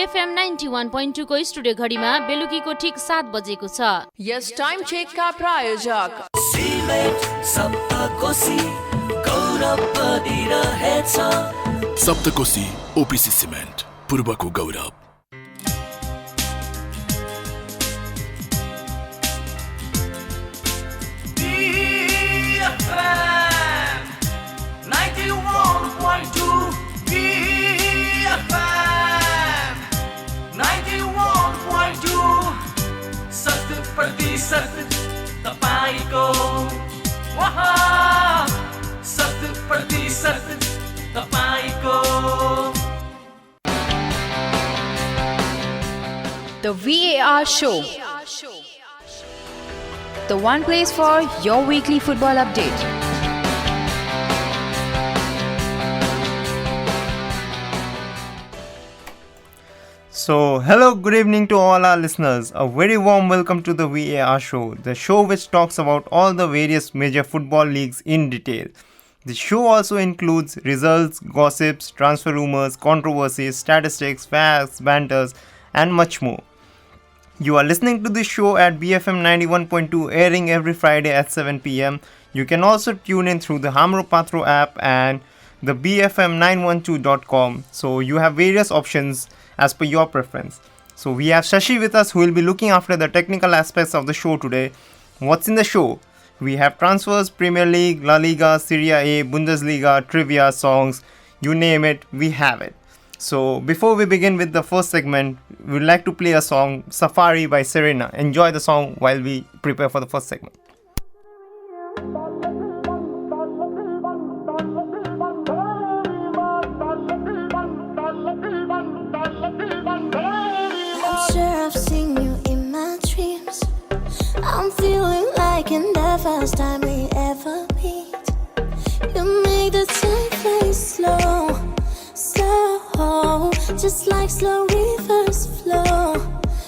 BFM 91.2 को studio घडीमा बेलुकीको ठीक 7 बजेको छ। यस टाइम चेकका प्रायोजक सिमेन्ट सप्तकोशी गौरव बढिरहेछ। सप्तकोशी ओपिसी सिमेन्ट पूर्वको गौरव। BFM 91.2 BFM 91.2 100% तपाईको वहाँ 100% तपाईको। The VAR Show, the one place for your weekly football update. So, hello, good evening to all our listeners. A very warm welcome to the VAR show, the show which talks about all the various major football leagues in detail. The show also includes results, gossips, transfer rumors, controversies, statistics, facts, banters, and much more. You are listening to this show at BFM 91.2, airing every Friday at 7 p.m. You can also tune in through the Hamro Patro app and the BFM912.com. So you have various options as per your preference. So we have Shashi with us, who will be looking after the technical aspects of the show today. What's in the show? We have transfers, Premier League, La Liga, Serie A, Bundesliga, trivia, songs, you name it, we have it. So before we begin with the first segment, we would like to play a song, Safari by Serena. Enjoy the song while we prepare for the first segment. I've seen you in my dreams. I'm feeling like in the first time we ever meet. You make the time fly slow, slow, just like slow rivers flow,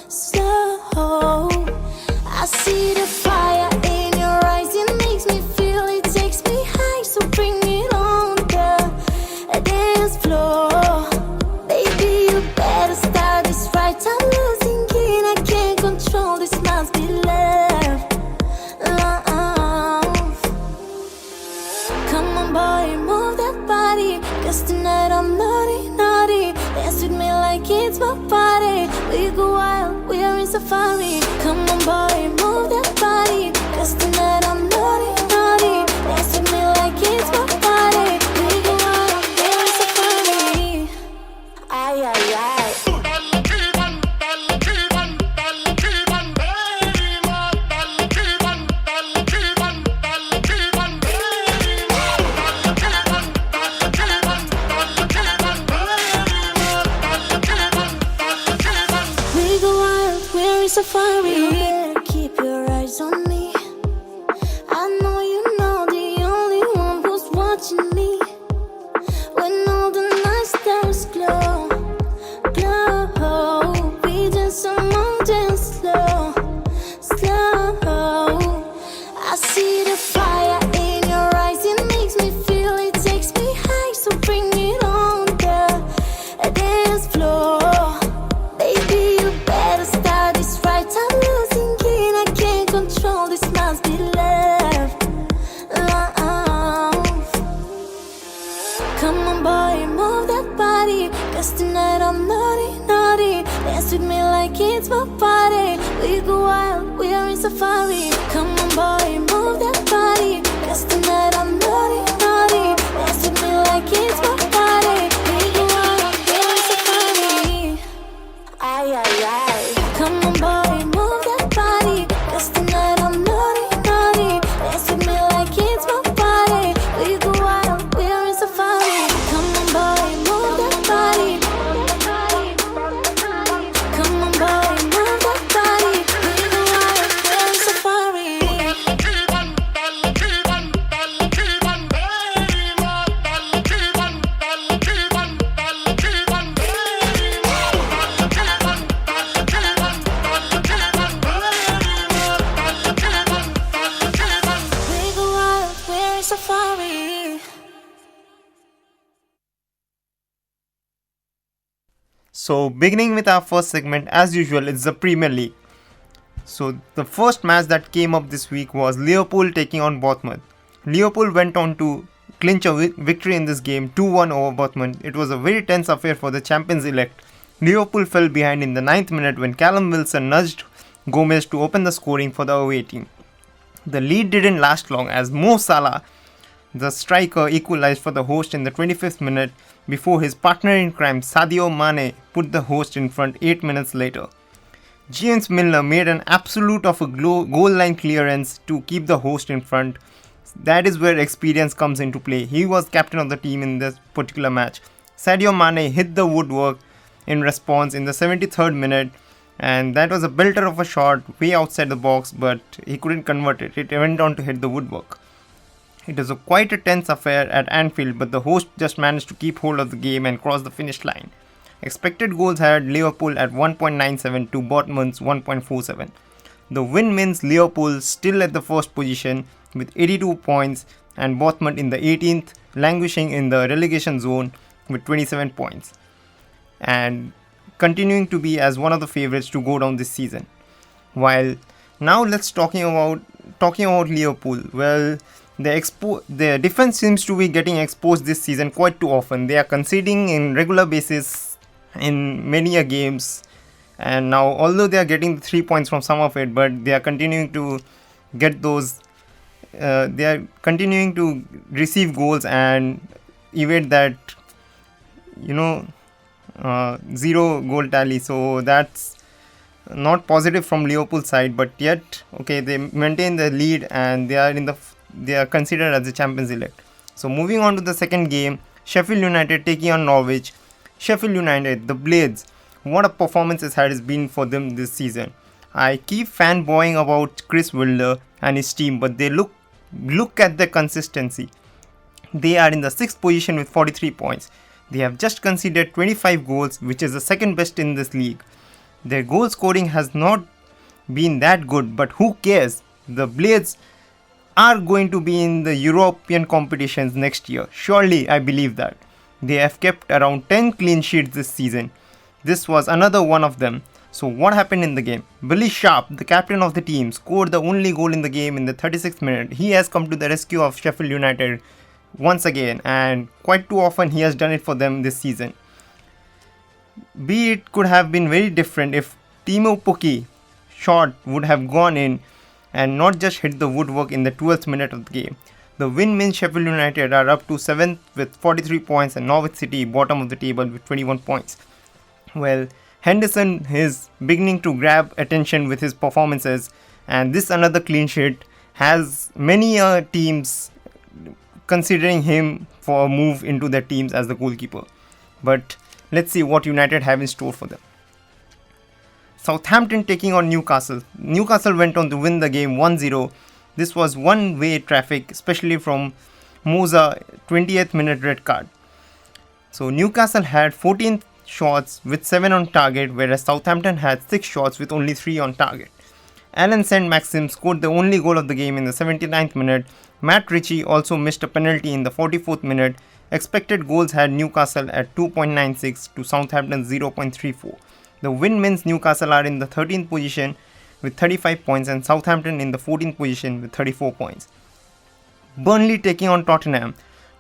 slow. I see the fire in your eyes, it makes me feel, it takes me high. So bring it on the dance floor. Baby, you better start this right. I'm losing it, I can't control this, must be love, love. Come on boy, move that body, 'cause tonight I'm naughty, naughty. Dance with me like it's my party. We go wild, we are in safari. Come on boy, move that body, 'cause tonight I'm naughty, naughty. Dance with me like it's my party. We go wild, we are in safari. Ay, ay, ay. Safari, you better keep your eyes on me. I know you know the only one who's watching me. When all the night stars glow, glow, we dance among dance slow, slow. I see the fire in your eyes, it makes me feel, it takes me high. So bring it on the dance floor. Baby, you better start this right. I'm losing it, I can't control this, must be love, love. Come on boy, move that body, 'cause tonight I'm naughty, naughty. Dance with me like it's my party. We go wild, we are in safari. Come on boy, move that body, 'cause tonight I'm naughty, naughty. Dance with me like it's my party. We go wild, we are in safari. Ay, ay, ay. Come on boy, move that body, 'cause tonight I'm naughty, naughty. Dance with me like it's my party. We go wild, we are in safari. Come on boy, move that body. Come on boy, move that body. We go wild, we are in safari. So beginning with our first segment, as usual, it's the Premier League. So the first match that came up this week was Liverpool taking on Bournemouth. Liverpool went on to clinch a victory in this game, 2-1 over Bournemouth. It was a very tense affair for the champions-elect. Liverpool fell behind in the 9th minute when Callum Wilson nudged Gomez to open the scoring for the away team. The lead didn't last long as Mo Salah, the striker, equalized for the host in the 25th minute before his partner in crime Sadio Mane put the host in front 8 minutes later. James Milner made an absolute of a goal line clearance to keep the host in front. That is where experience comes into play. He was captain of the team in this particular match. Sadio Mane hit the woodwork in response in the 73rd minute, and that was a belter of a shot way outside the box, but he couldn't convert it. It went on to hit the woodwork. It was quite a tense affair at Anfield, but the host just managed to keep hold of the game and cross the finish line. Expected goals had Liverpool at 1.97 to Bournemouth's 1.47. The win means Liverpool still at the first position with 82 points and Bournemouth in the 18th, languishing in the relegation zone with 27 points and continuing to be as one of the favourites to go down this season. While now let's talking about Liverpool. Well, their defense seems to be getting exposed this season quite too often. They are conceding in regular basis in many games, and now although they are getting 3 points from some of it, but they are continuing to get those. They are continuing to receive goals and evade that, zero goal tally. So that's not positive from Liverpool side, but yet they maintain the lead and they are considered as the champions elect. So moving on to the second game, Sheffield United taking on Norwich. Sheffield United, the Blades, what a performance it has been for them this season. I keep fanboying about Chris Wilder and his team, but they look at the consistency. They are in the 6th position with 43 points. They have just conceded 25 goals, which is the second best in this league. Their goal scoring has not been that good, but who cares? The Blades are going to be in the European competitions next year. Surely, I believe that. They have kept around 10 clean sheets this season. This was another one of them. So what happened in the game? Billy Sharp, the captain of the team, scored the only goal in the game in the 36th minute. He has come to the rescue of Sheffield United once again, and quite too often he has done it for them this season. It could have been very different if Timo Pukki shot would have gone in and not just hit the woodwork in the 12th minute of the game. The win means Sheffield United are up to 7th with 43 points and Norwich City bottom of the table with 21 points. Well, Henderson is beginning to grab attention with his performances, and this another clean sheet has many teams considering him for a move into their teams as the goalkeeper. But let's see what United have in store for them. Southampton taking on Newcastle. Newcastle went on to win the game 1-0. This was one-way traffic, especially from Moza 20th minute red card. So Newcastle had 14 shots with 7 on target, whereas Southampton had 6 shots with only 3 on target. Alan Saint-Maxim scored the only goal of the game in the 79th minute. Matt Ritchie also missed a penalty in the 44th minute. Expected goals had Newcastle at 2.96 to Southampton 0.34. The win means Newcastle are in the 13th position with 35 points and Southampton in the 14th position with 34 points. Burnley taking on Tottenham.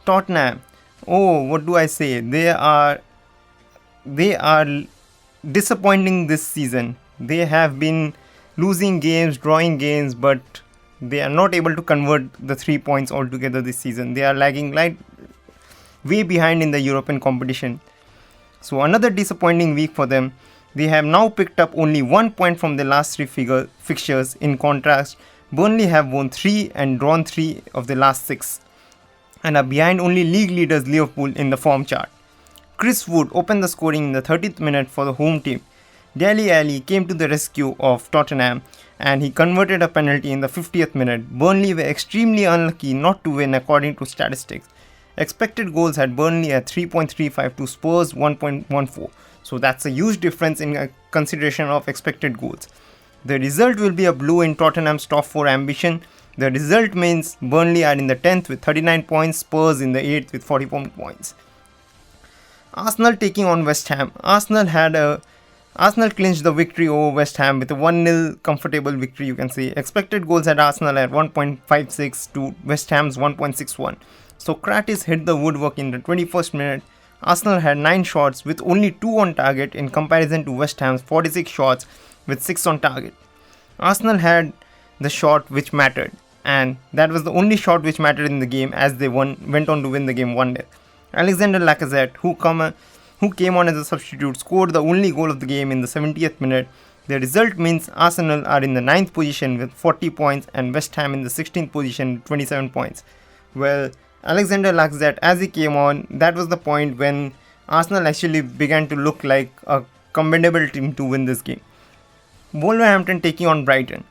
Tottenham, what do I say? They are disappointing this season. They have been losing games, drawing games, but they are not able to convert the 3 points altogether this season. They are lagging way behind in the European competition. So another disappointing week for them. They have now picked up only 1 point from the last 3 fixtures. In contrast, Burnley have won 3 and drawn 3 of the last 6 and are behind only league leaders Liverpool in the form chart. Chris Wood opened the scoring in the 30th minute for the home team. Dele Alli came to the rescue of Tottenham and he converted a penalty in the 50th minute. Burnley were extremely unlucky not to win according to statistics. Expected goals had Burnley at 3.35 to Spurs 1.14. So that's a huge difference in consideration of expected goals. The result will be a blow in Tottenham's top 4 ambition. The result means Burnley are in the 10th with 39 points, Spurs in the 8th with 44 points. Arsenal taking on West Ham. Arsenal clinched the victory over West Ham with a 1-0 comfortable victory, you can say. Expected goals at Arsenal at 1.56 to West Ham's 1.61. Socrates hit the woodwork in the 21st minute. Arsenal had 9 shots with only 2 on target in comparison to West Ham's 46 shots with 6 on target. Arsenal had the shot which mattered, and that was the only shot which mattered in the game as they went on to win the game 1-0. Alexander Lacazette, who came on as a substitute, scored the only goal of the game in the 70th minute. The result means Arsenal are in the 9th position with 40 points and West Ham in the 16th position with 27 points. Well, Alexander Lacazette, as he came on, that was the point when Arsenal actually began to look like a commendable team to win this game. Wolverhampton taking on Brighton.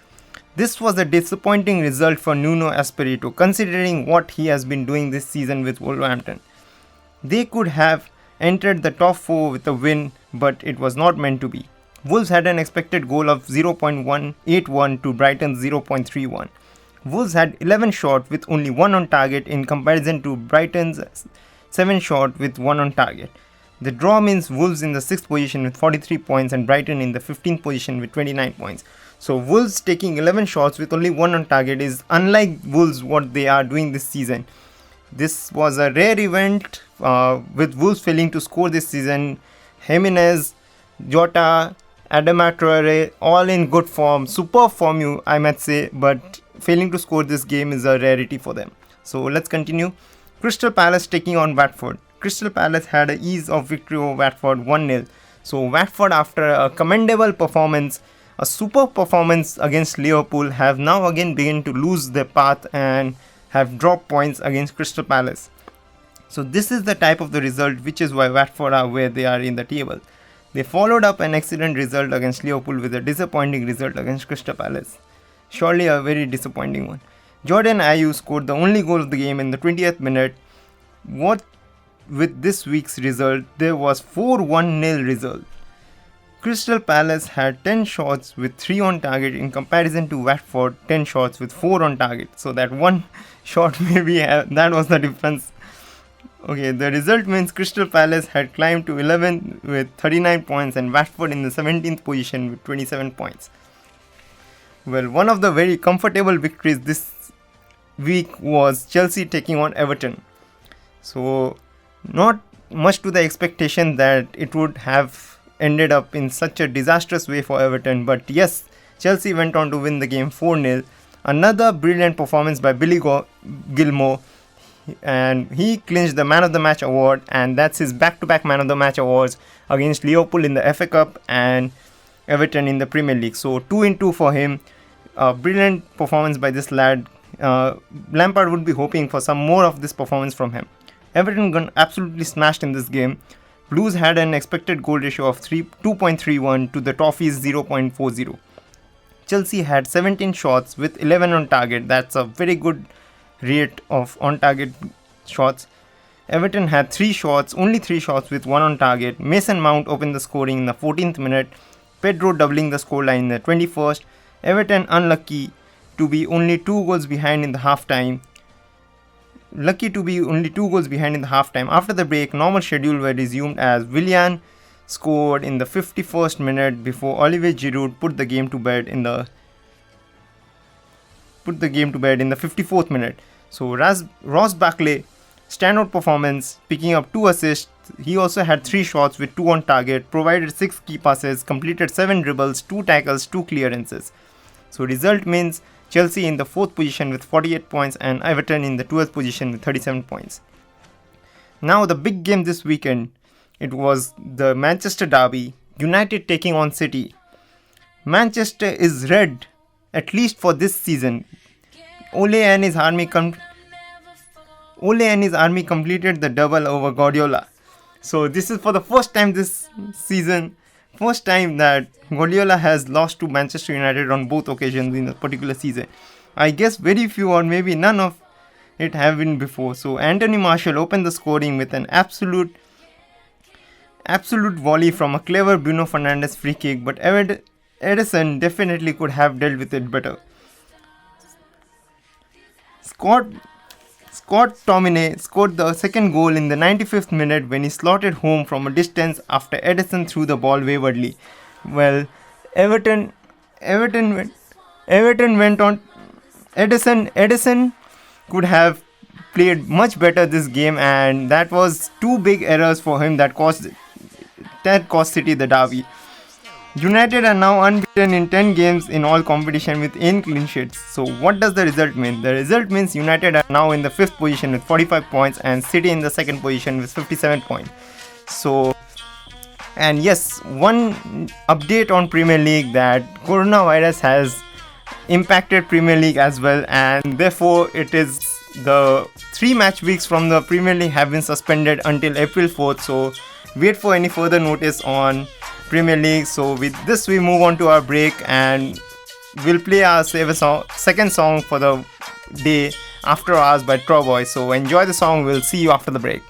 This was a disappointing result for Nuno Espirito considering what he has been doing this season with Wolverhampton. They could have entered the top 4 with a win, but it was not meant to be. Wolves had an expected goal of 0.181 to Brighton's 0.31. Wolves had 11 shots with only 1 on target in comparison to Brighton's 7 shots with 1 on target. The draw means Wolves in the 6th position with 43 points and Brighton in the 15th position with 29 points. So Wolves taking 11 shots with only 1 on target is unlike Wolves what they are doing this season. This was a rare event with Wolves failing to score this season. Jimenez, Jota, Adama Traore, all in good form, superb form I might say, but failing to score this game is a rarity for them. So let's continue. Crystal Palace taking on Watford. Crystal Palace had an ease of victory over Watford 1-0. So Watford, after a commendable performance, a superb performance against Liverpool, have now again begun to lose their path and have dropped points against Crystal Palace. So this is the type of the result which is why Watford are where they are in the table. They followed up an excellent result against Liverpool with a disappointing result against Crystal Palace. Surely a very disappointing one. Jordan Ayew scored the only goal of the game in the 20th minute. What with this week's result, there was 4-1-0 result. Crystal Palace had 10 shots with 3 on target in comparison to Watford 10 shots with 4 on target. So that one shot maybe that was the difference. Okay, the result means Crystal Palace had climbed to 11th with 39 points and Watford in the 17th position with 27 points. Well, one of the very comfortable victories this week was Chelsea taking on Everton. So not much to the expectation that it would have ended up in such a disastrous way for Everton, but yes, Chelsea went on to win the game 4-0. Another brilliant performance by Billy Gilmore, and he clinched the Man of the Match award, and that's his back-to-back Man of the Match awards against Liverpool in the FA Cup and Everton in the Premier League. So 2-2 for him. A brilliant performance by this lad. Lampard would be hoping for some more of this performance from him. Everton got absolutely smashed in this game. Blues had an expected goal ratio of 2.31 to the Toffees 0.40. Chelsea had 17 shots with 11 on target. That's a very good rate of on target shots. Everton had only 3 shots with 1 on target. Mason Mount opened the scoring in the 14th minute. Pedro doubling the scoreline in the 21st. Everton unlucky to be only 2 goals behind in the halftime. After the break, normal schedule were resumed as Willian scored in the 51st minute before Olivier Giroud put the game to bed in the 54th minute. So Ross Barkley, standout performance, picking up 2 assists. He also had 3 shots with 2 on target, provided 6 key passes, completed 7 dribbles, 2 tackles, 2 clearances. So result means Chelsea in the 4th position with 48 points and Everton in the 12th position with 37 points. Now the big game this weekend, it was the Manchester derby, United taking on City. Manchester is red, at least for this season. Ole and his army completed the double over Guardiola. So this is for the first time this season, first time that Guardiola has lost to Manchester United on both occasions in a particular season. I guess very few or maybe none of it have been before. So Anthony Martial opened the scoring with an absolute volley from a clever Bruno Fernandes free kick, but Ederson definitely could have dealt with it better. Scott Scott Tomine scored the second goal in the 95th minute when he slotted home from a distance after Edison threw the ball waywardly. Well, Everton went on. Edison could have played much better this game, and that was two big errors for him that cost City the derby. United are now unbeaten in 10 games in all competition with 8 clean sheets. So what does the result mean? The result means United are now in the 5th position with 45 points and City in the 2nd position with 57 points. So, and yes, one update on Premier League, that coronavirus has impacted Premier League as well, and therefore it is the 3 match weeks from the Premier League have been suspended until April 4th. So wait for any further notice on Premier League. So with this we move on to our break, and we'll play our second song for the day, After Hours by Troy. So enjoy the song. We'll see you after the break.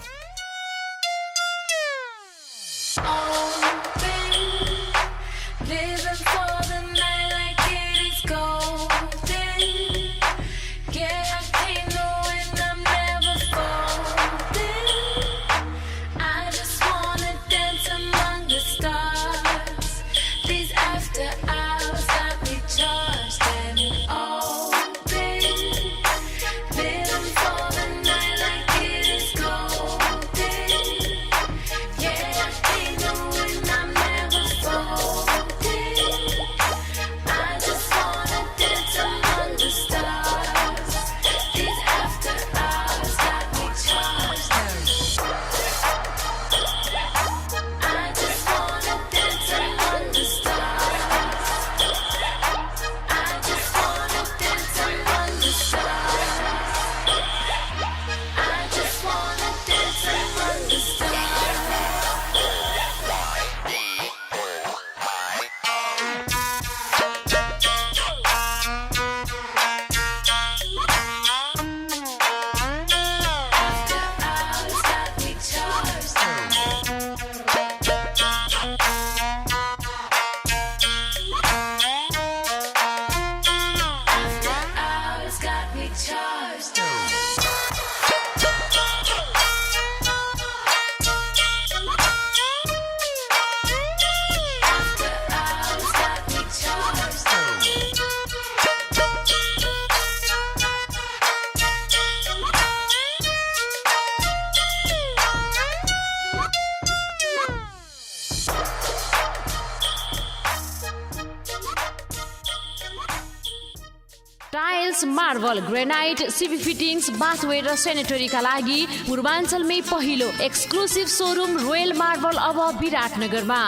Tiles, marble, granite, CP fittings, bathware र सेनेटरीका लागि पूर्वाञ्चलमै पहिलो exclusive showroom royal marble अब विराटनगरमा।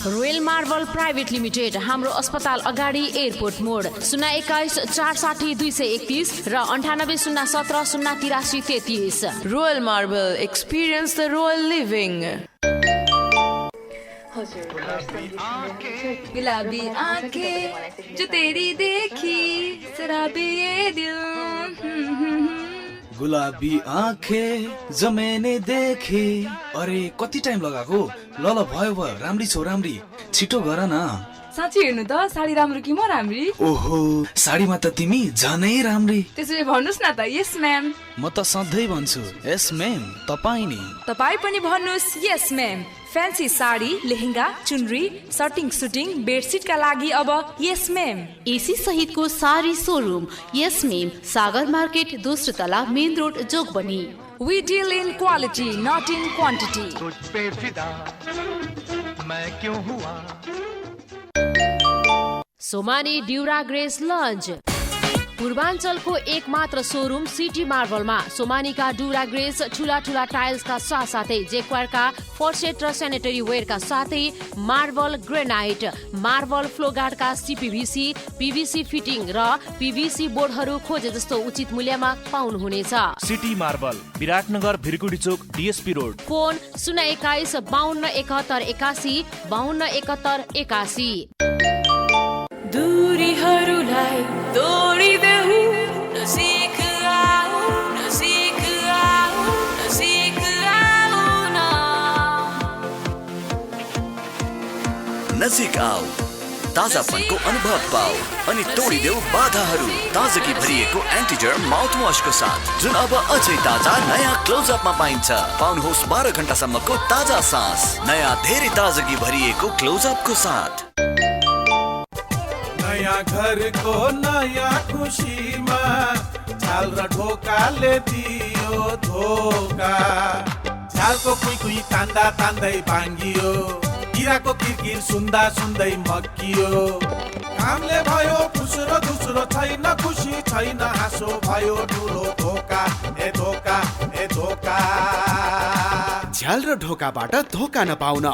Royal marble private limited, हाम्रो अस्पताल अगाडि, एयरपोर्ट मोड, 021 460 231 र 98 017 083 33। Royal Marble, experience the royal living. गुलाबी आंखें जो तेरी देखी शराबी ये दिल। गुलाबी आंखें जो मैंने देखी। अरे कति टाइम लगाएको? ल भयो राम्री छौ राम्री, छिटो गर न। साँच्ची हेर्नु त साडी राम्रो कि म राम्री? ओहो, साडीमा त तिमी झनै राम्री। त्यसैले भन्नुस् न त यस म्याम। म त सधैँ भन्छु यस म्याम। तपाई नि? तपाई पनि भन्नुस् यस म्याम। फ्यान्सी साडी, लेहेंगा, चुनरी, सर्टिङ सुटिङ, बेडसिटका लागि अब यस म्याम। एसी सहितको sari showroom yes ma'am, Sagar market, दोस्रो तला, main road, Jogbani. We deal in quality, not in quantity. Somany Dura Grace launch, पूर्वाञ्चलको एक मात्र शोरूम सिटी मार्बलमा। सोमानीका ड्युरा ग्रेस ठुला ठुला टाइल्सका साथसाथै जेक्वायरका फर्सेट र सेनेटरी वेयरका साथै मार्बल, ग्रेनाइट, मार्बल फ्लोगार्डका सीपीभीसी, पीवीसी फिटिङ र पीवीसी बोर्डहरू खोजे जस्तो उचित मूल्यमा पाउनुहुनेछ। City marble, Biratnagar, Bhirkudi Chowk, DSP road. Phone 021 52 71 81 52 71 81। दूरीहरूलाई तोडिदेऊ, नजिक आऊ, नजिक आऊ, नजिक आऊ न। नजिक आओ ताजापनको अनुभव पाऊ अनि तोडिदेऊ बाधाहरू ताजगी भरिएको एन्टिजर्म माउथवाशको साथ जुन अब अझै ताजा नयाँ क्लोजअपमा पाइन्छ। पाउनुहोस् 12 घण्टासम्मको ताजा सास नयाँ धेरै ताजगी भरिएको क्लोजअपको साथ। नयाँ घरको नयाँ खुसीमा झाल र ढोकाले दियो धोका। झालको कुई तान्दा तान्दै भाङ्गियो, किराको किरकिर सुन्दा सुन्दै मक्कियो। कामले भयो फुस्रो दुस्रो छैन खुसी छैन हाँसो भयो ठुलो धोका ए धोका ए धोका। झ्याल र ढोकाबाट धोका नपाउन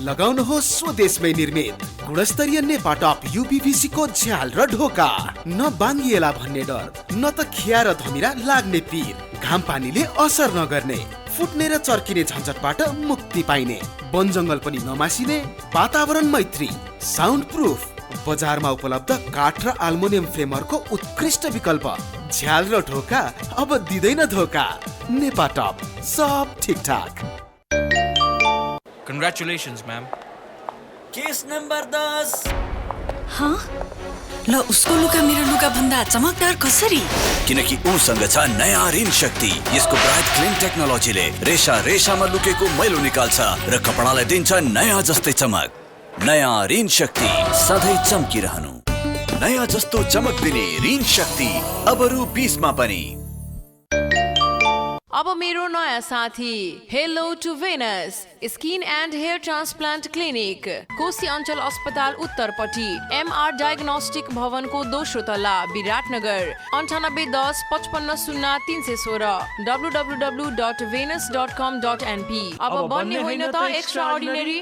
लगाउनुहोस् स्वदेशमै निर्मित गुणस्तरीय नेपाटप UPVC को झ्याल र ढोका। न बाङ्गिएला भन्ने डर, न त खिया र धमिरा लाग्ने पीर, घाम पानीले असर नगर्ने, फुट्ने र चर्किने झन्झटबाट मुक्ति पाइने, वन जङ्गल पनि नमासिने, वातावरण मैत्री, साउन्ड प्रुफ, बजारमा उपलब्ध काठ र एल्युमिनियम फ्रेमहरूको उत्कृष्ट विकल्प। झ्याल र ढोका अब दिँदैन धोका। नेपाटप सब ठिकठाक। Congratulations, ma'am. Case number 10। हाँ? ल उसको लुगा मेरो लुगा भन्दा चमकदार कसरी? किनकि उसँग छ नयाँ ऋण शक्ति। यसको ब्राइट क्लिन टेक्नोलोजीले रेशा रेशामा लुकेको मैलो निकाल्छ र कपडालाई दिन्छ नयाँ जस्तै चमक। नयाँ ऋण शक्ति, सधैँ चम्किरहनु। नयाँ जस्तो चमक दिने ऋण शक्ति अब रु 20 मा पनि। अब मेरो नयाँ साथी hello to Venus skin and hair transplant clinic, Koshi अञ्चल अस्पताल उत्तरपट्टि, MR डायग्नोस्टिक भवनको दोस्रो तला, विराटनगर। 9810 55 0316 www.venus.com.np। अब बन्ने होइन त एक्स्ट्रा अर्डिनरी।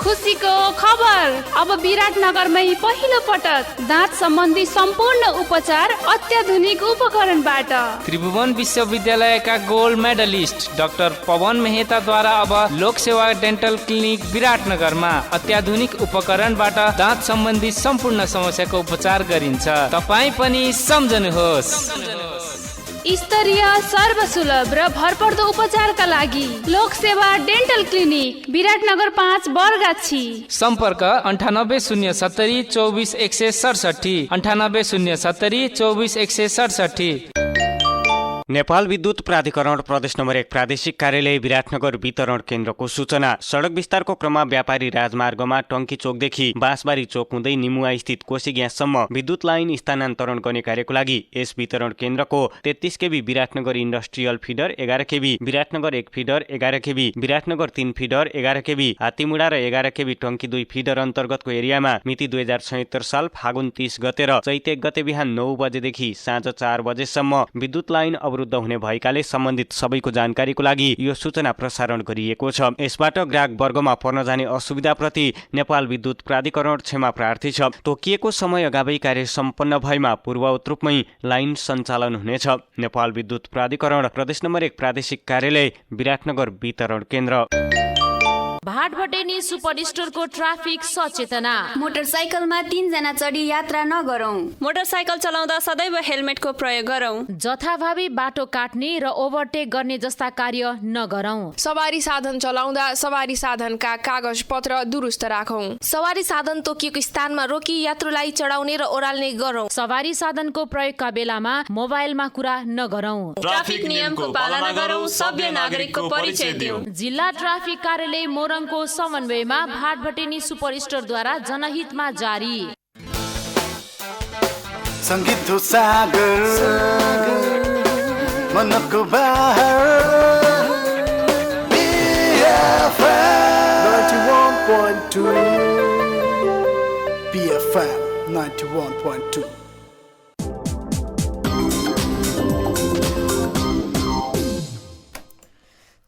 खुसीको खबर, अब विराटनगरमै पहिलो पटक दाँत सम्बन्धी सम्पूर्ण उपचार अत्याधुनिक उपकरणबाट। त्रिभुवन विश्वविद्यालयका गोल्ड मेडलिस्ट डाक्टर पवन मेहताद्वारा अब लोकसेवा डेन्टल क्लिनिक विराटनगरमा अत्याधुनिक उपकरणबाट दाँत सम्बन्धी सम्पूर्ण समस्याको उपचार गरिन्छ। तपाईँ पनि सम्झनुहोस्। स्तरीय सर्वसुलभ र भरपर्दो उपचारका लागि लोकसेवा डेन्टल क्लिनिक विराटनगर 5 बरगाछी। सम्पर्क 9807 24 167 9807 24 167। नेपाल विद्युत प्राधिकरण प्रदेश नम्बर 1 प्रादेशिक कार्यालय विराटनगर वितरण केन्द्रको सूचना। सडक विस्तारको क्रममा व्यापारी राजमार्गमा टङ्की चोकदेखि बाँसबारी चोक हुँदै निमुवा स्थित कोशी ग्याससम्म विद्युत लाइन स्थानान्तरण गर्ने कार्यको लागि यस वितरण केन्द्रको 33 केबी विराटनगर इन्डस्ट्रियल फिडर, 11 केबी विराटनगर 1 फिडर, 11 केबी विराटनगर 3 फिडर, 11 केबी हात्तीमुढा र 11 केबी टङ्की 2 फिडर अन्तर्गतको एरियामा मिति 2076 साल फागुन 30 गते र चैत 1 गते बिहान 9 बजेदेखि साँझ 4 बजेसम्म विद्युत लाइन अवरुद्ध हुने भएकाले सम्बन्धित सबैको जानकारीको लागि यो सूचना प्रसारण गरिएको छ। यसबाट ग्राहक वर्गमा पर्न जाने असुविधाप्रति नेपाल विद्युत प्राधिकरण क्षमा प्रार्थी छ। तोकिएको समय अगावै कार्य सम्पन्न भएमा पूर्ववत रूपमै लाइन सञ्चालन हुनेछ। नेपाल विद्युत प्राधिकरण प्रदेश नम्बर 1 प्रादेशिक कार्यालय विराटनगर वितरण केन्द्र। भाटभटेनी सुपर स्टोरको ट्राफिक सचेतना। मोटरसाइकलमा 3 जना चढी यात्रा नगरौं। मोटरसाइकल चलाउँदा सदैव हेलमेटको प्रयोग गरौं। जथाभावी बाटो काट्ने र ओभरटेक गर्ने जस्ता कार्य नगरौं। सवारी साधन चलाउँदा सवारी साधनका कागज पत्र दुरुस्त राखौं। सवारी साधन तोकिएको स्थानमा रोकी यात्रुलाई चढाउने र ओह्राल्ने गरौं। सवारी साधनको प्रयोगका बेलामा मोबाइलमा कुरा नगरौं। ट्राफिक नियमको पालना गरौं, सभ्य नागरिकको परिचय दिउँ। जिल्ला ट्राफिक कार्यालय मोरङको समन्वयमा भाटभटेनी सुपर स्टोरद्वारा जनहितमा जारी। संगीत सागर मनको बहार BFM 91.2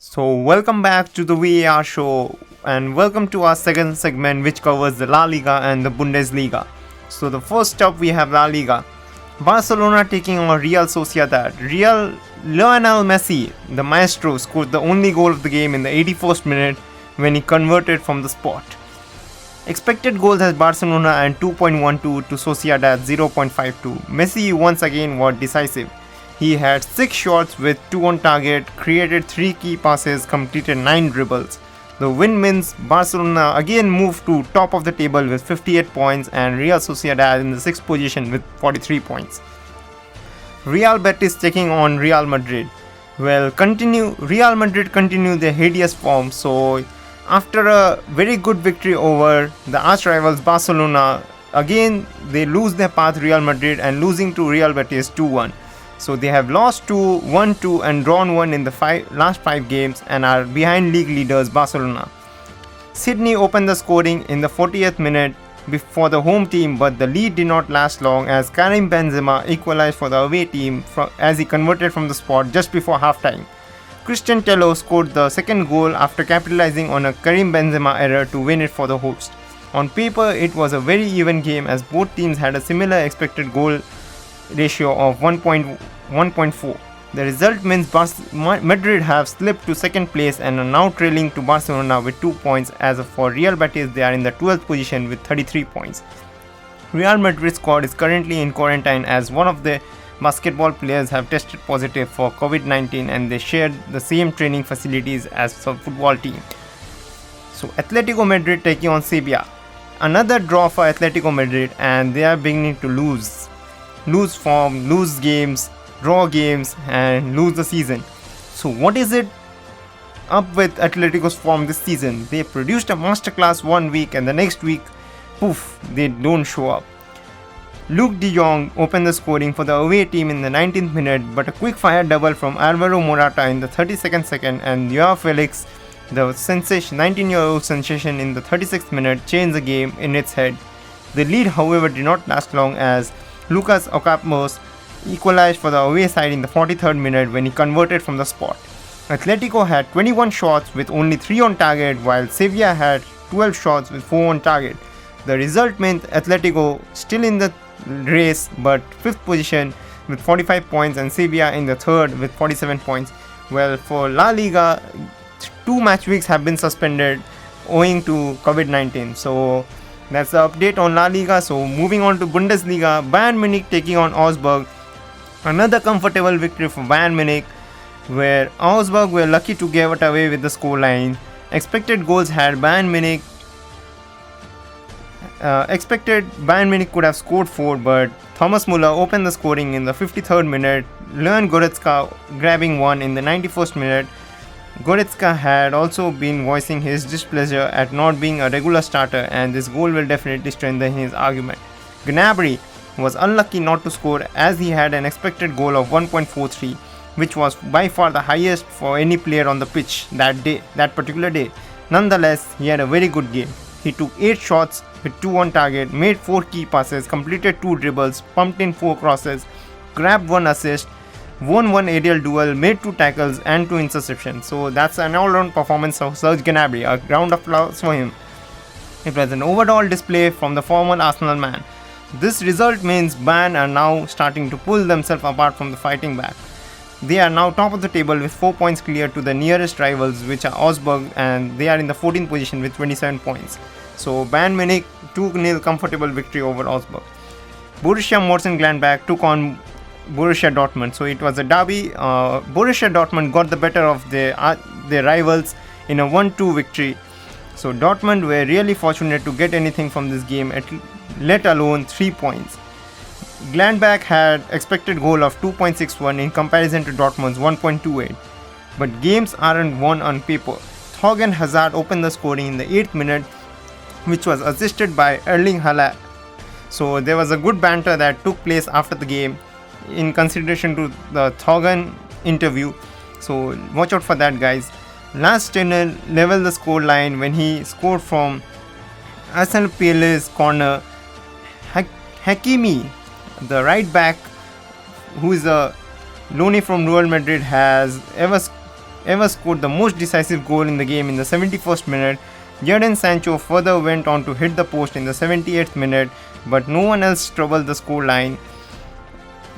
So welcome back to the VAR show and welcome to our second segment which covers the La Liga and the Bundesliga. So the first up we have La Liga. Barcelona taking on Real Sociedad. Lionel Messi, the maestro, scored the only goal of the game in the 81st minute when he converted from the spot. Expected goals as Barcelona and 2.12 to Sociedad 0.52. Messi once again was decisive. He had 6 shots with 2 on target, created 3 key passes, completed 9 dribbles. The win means Barcelona again moved to top of the table with 58 points and Real Sociedad in the 6th position with 43 points. Real Betis taking on Real Madrid. Well, Real Madrid continue their hideous form. So after a very good victory over the arch rivals Barcelona, again they lose their path Real Madrid and losing to Real Betis 2-1. So they have lost 2, won 2 and drawn 1 in the last 5 games and are behind league leaders Barcelona. Sydney opened the scoring in the 40th minute for the home team, but the lead did not last long as Karim Benzema equalized for the away team as he converted from the spot just before halftime. Christian Tello scored the second goal after capitalizing on a Karim Benzema error to win it for the host. On paper, it was a very even game as both teams had a similar expected goal ratio of 1.4. The result means Madrid have slipped to second place and are now trailing to Barcelona with 2 points. As for Real Betis, they are in the 12th position with 33 points. Real Madrid squad is currently in quarantine as one of the basketball players have tested positive for COVID-19 and they share the same training facilities as the football team. So Atletico Madrid taking on Sevilla. Another draw for Atletico Madrid and they are beginning to lose form, lose games, draw games and lose the season. So what is it up with Atletico's form this season? They produced a masterclass one week and the next week, poof, they don't show up. Luke de Jong opened the scoring for the away team in the 19th minute, but a quick fire double from Alvaro Morata in the 32nd second and Joao Felix, the 19-year-old sensation in the 36th minute, changed the game in its head. The lead, however, did not last long as Lucas Ocampos equalized for the away side in the 43rd minute when he converted from the spot. Atletico had 21 shots with only 3 on target while Sevilla had 12 shots with 4 on target. The result meant Atletico still in the race but 5th position with 45 points and Sevilla in the 3rd with 47 points. Well, for La Liga, 2 match weeks have been suspended owing to COVID-19. So that's the update on La Liga. So moving on to Bundesliga, Bayern Munich taking on Augsburg. Another comfortable victory for Bayern Munich, where Augsburg were lucky to give it away with the scoreline. Expected goals had Bayern Munich. Bayern Munich could have scored 4, but Thomas Muller opened the scoring in the 53rd minute. Leon Goretzka grabbing 1 in the 91st minute. Goretzka had also been voicing his displeasure at not being a regular starter, and this goal will definitely strengthen his argument. Gnabry was unlucky not to score as he had an expected goal of 1.43, which was by far the highest for any player on the pitch that particular day. Nonetheless, he had a very good game. He took 8 shots with 2 on target, made 4 key passes, completed 2 dribbles, pumped in 4 crosses, grabbed 1 assist, won 1 aerial duel, made 2 tackles and 2 interceptions. So that's an all-round performance of Serge Gnabry. A round of applause for him. It was an overall display from the former Arsenal man. This result means Bayern are now starting to pull themselves apart from the fighting back. They are now top of the table with 4 points clear to the nearest rivals, which are Augsburg, and they are in the 14th position with 27 points. So Bayern Munich 2-0 comfortable victory over Augsburg. Borussia Mönchengladbach took on Borussia Dortmund. So it was a derby. Borussia Dortmund got the better of their rivals in a 1-2 victory. So Dortmund were really fortunate to get anything from this game, let alone 3 points. Gladbach had expected goal of 2.61 in comparison to Dortmund's 1.28. But games aren't won on paper. Thorgan Hazard opened the scoring in the 8th minute, which was assisted by Erling Haaland. So there was a good banter that took place after the game in consideration to the Thorgan interview. So watch out for that, guys. Lars Stindl leveled the score line when he scored from Arsenal PL's corner. Hakimi, the right back, who is a loanee from Real Madrid, has ever scored the most decisive goal in the game in the 71st minute. Jadon Sancho further went on to hit the post in the 78th minute, but no one else troubled the score line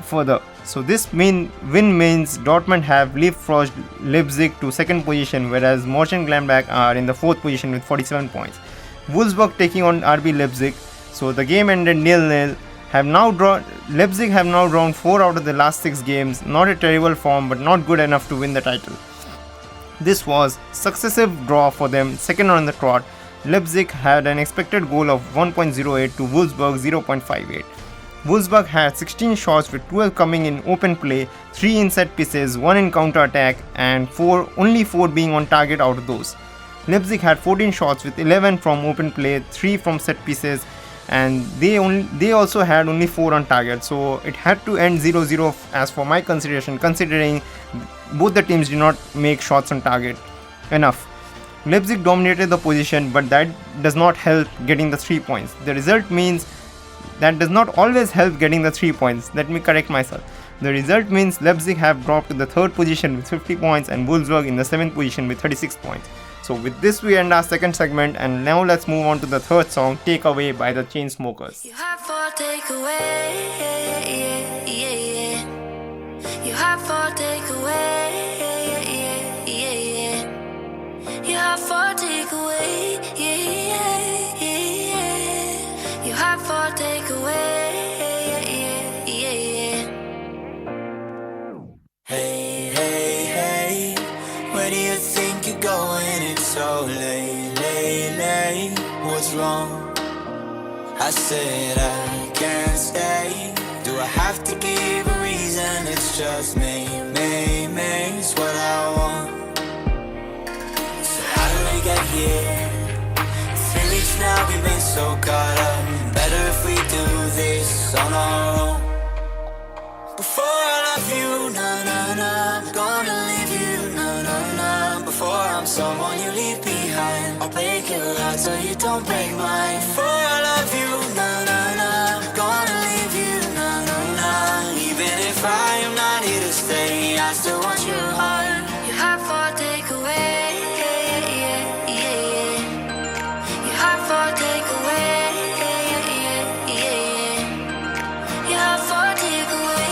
further. So this win means Dortmund have leapfrogged Leipzig to second position, whereas Mönchengladbach are in the 4th position with 47 points. Wolfsburg taking on RB Leipzig. So the game ended 0-0. Leipzig have now drawn 4 out of the last 6 games. Not a terrible form, but not good enough to win the title. This was successive draw for them, second on the trot. Leipzig had an expected goal of 1.08 to Wolfsburg 0.58. Wolfsburg had 16 shots with 12 coming in open play, 3 in set pieces, 1 in counter attack and only 4 being on target out of those. Leipzig had 14 shots with 11 from open play, 3 from set pieces and they also had only 4 on target, so it had to end 0-0 as for my consideration, considering both the teams did not make shots on target enough. Leipzig dominated the position, but that does not help getting the 3 points. The result means that does not always help getting the 3 points. Let me correct myself. The result means Leipzig have dropped to the 3rd position with 50 points and Wolfsburg in the 7th position with 36 points. So with this we end our second segment, and now let's move on to the third song, Take Away by the Chainsmokers. You have for take away, yeah, yeah, yeah. You have for take away, yeah, yeah, yeah. You have for take away, yeah, yeah, yeah. You have for take away, yeah, yeah, yeah. Hey, hey, hey, where do you think you're going? It's so late, late, late. What's wrong? I said I can't stay. Do I have to give a reason? It's just me, it's what I want. So how do we get here? 3 weeks now, we've been so caught up. Better if we do this on our own. Before I love you, na na na, I'm gonna leave you, na na na. Before I'm someone you leave behind, I'll break your heart so you don't break mine. Before I love you, na na na, I'm gonna leave you, na na na. Even if I am not here to stay, I still want your heart. You have for take away, yeah, yeah, yeah. You have for take away, yeah, yeah, yeah. You have for take away.